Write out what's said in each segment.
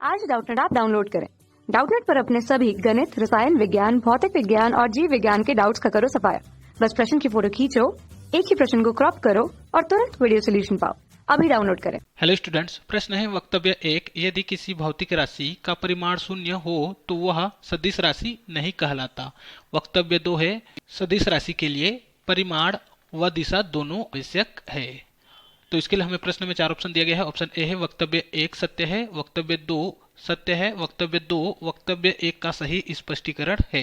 आज Doubtnut app download करें। Doubtnut पर अपने सभी गणित, रसायन विज्ञान, भौतिक विज्ञान और जीव विज्ञान के डाउट्स का करो सफाया। बस प्रश्न की फोटो खींचो, एक ही प्रश्न को क्रॉप करो और तुरंत वीडियो सोल्यूशन पाओ। अभी डाउनलोड करें। हेलो स्टूडेंट्स, प्रश्न है वक्तव्य 1। यदि किसी भौतिक राशि का परिमाण शून्य हो तो वह सदिश राशि नहीं कहलाता। वक्तव्य 2 है, सदिश राशि के लिए परिमाण व दिशा दोनों आवश्यक है। तो इसके लिए हमें प्रश्न में 4 ऑप्शन दिया गया है। ऑप्शन ए है वक्तव्य 1 सत्य है, वक्तव्य 2 सत्य है, वक्तव्य 2 वक्तव्य 1 का सही स्पष्टीकरण है।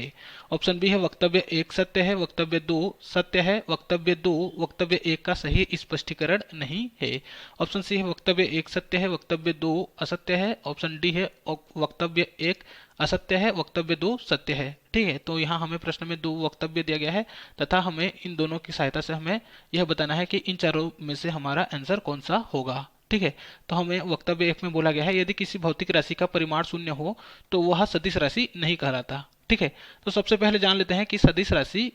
ऑप्शन बी है वक्तव्य 1 सत्य है, वक्तव्य 2 सत्य है, वक्तव्य 2 वक्तव्य 1 का सही स्पष्टीकरण नहीं है। ऑप्शन सी है वक्तव्य 1 सत्य है, वक्तव्य 2 असत्य है। ऑप्शन डी है वक्तव्य 1 असत्य है, वक्तव्य 2 सत्य है। ठीक है, तो यहाँ हमें प्रश्न में 2 वक्तव्य दिया गया है तथा हमें इन दोनों की सहायता से हमें यह बताना है कि इन चारों में से हमारा आंसर कौन सा होगा। ठीक है, तो हमें वक्तव्य 1 में बोला गया है यदि किसी भौतिक राशि का परिमाण शून्य हो तो वह सदिश राशि नहीं कहलाता। ठीक है, तो सबसे पहले जान लेते हैं कि सदिश राशि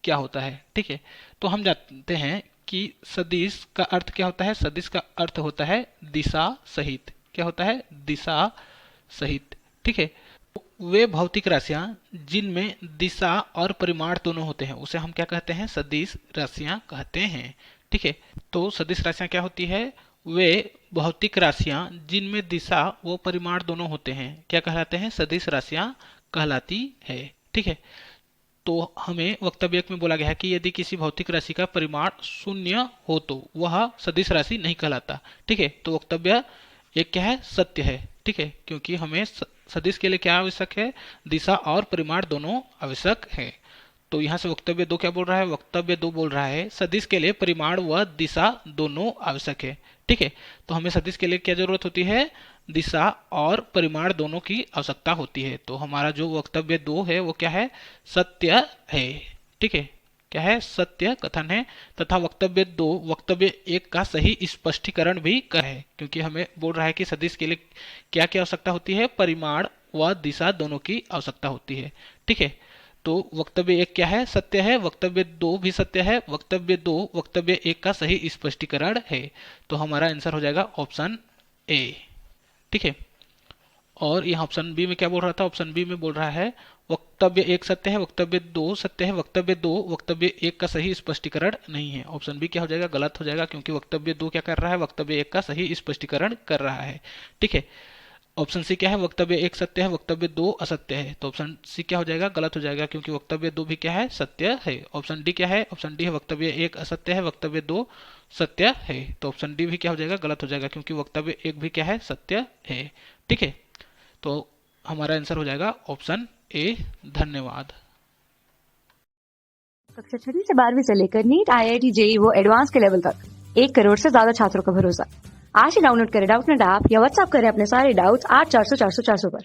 क्या होता है। ठीक है, तो हम जानते हैं कि सदिश का अर्थ क्या होता है। सदिश का अर्थ होता है दिशा सहित। क्या होता है? दिशा सहित। ठीक है, वे भौतिक राशियां जिनमें दिशा और परिमाण दोनों होते हैं उसे हम क्या कहते हैं? सदिश राशियां कहते हैं। ठीक है, तो सदिश राशियां क्या होती है? वे भौतिक राशियां जिनमें दिशा व परिमाण दोनों होते हैं क्या कहलाते हैं? सदिश राशियां कहलाती है। ठीक है, तो हमें वक्तव्य 1 में बोला गया है कि यदि किसी भौतिक राशि का परिमाण शून्य हो तो वह सदिश राशि नहीं कहलाता। ठीक है, तो वक्तव्य 1 क्या है? सत्य है। ठीक है, क्योंकि हमें सदिश के लिए क्या आवश्यक है? दिशा और परिमाण दोनों आवश्यक है। तो यहाँ से वक्तव्य 2 क्या बोल रहा है? वक्तव्य 2 बोल रहा है सदिश के लिए परिमाण व दिशा दोनों आवश्यक है। ठीक है, तो हमें सदिश के लिए क्या जरूरत होती है? दिशा और परिमाण दोनों की आवश्यकता होती है। तो हमारा जो वक्तव्य 2 है वो क्या है? सत्य है। ठीक है, क्या है? सत्य कथन है। तथा वक्तव्य 2 वक्तव्य 1 का सही स्पष्टीकरण भी है, क्योंकि हमें बोल रहा है कि सदिश के लिए क्या क्या आवश्यकता होती है? परिमाण व दिशा दोनों की आवश्यकता होती है। ठीक है, तो वक्तव्य 1 क्या है? सत्य है। वक्तव्य 2 भी सत्य है। वक्तव्य 2 वक्तव्य 1 का सही स्पष्टीकरण है। तो हमारा आंसर हो जाएगा ऑप्शन ए। ठीक है, और यहाँ ऑप्शन बी में क्या बोल रहा था? ऑप्शन बी में बोल रहा है वक्तव्य 1 सत्य है, वक्तव्य 2 सत्य है, वक्तव्य 2 वक्तव्य 1 का सही स्पष्टीकरण नहीं है। ऑप्शन बी क्या हो जाएगा? गलत हो जाएगा, क्योंकि वक्तव्य 2 क्या कर रहा है? वक्तव्य 1 का सही स्पष्टीकरण कर रहा है। ठीक है, ऑप्शन सी क्या है? वक्तव्य 1 सत्य है, वक्तव्य 2 असत्य है। तो ऑप्शन सी क्या हो जाएगा? गलत हो जाएगा, क्योंकि वक्तव्य 2 भी क्या है? सत्य है। ऑप्शन डी क्या है? ऑप्शन डी है वक्तव्य 1 असत्य है, वक्तव्य 2 सत्य है। तो ऑप्शन डी भी क्या हो जाएगा? गलत हो जाएगा, क्योंकि वक्तव्य 1 भी क्या है? सत्य है। ठीक है, तो हमारा आंसर हो जाएगा ऑप्शन ए। धन्यवाद। कक्षा 6 से 12वीं से लेकर नीट, IIT, JEE वो एडवांस के लेवल तक 1 करोड़ से ज्यादा छात्रों का भरोसा। आज ही डाउनलोड करें डाउटनेट ऐप या व्हाट्सएप करें अपने सारे डाउट्स 8400 400 400 पर।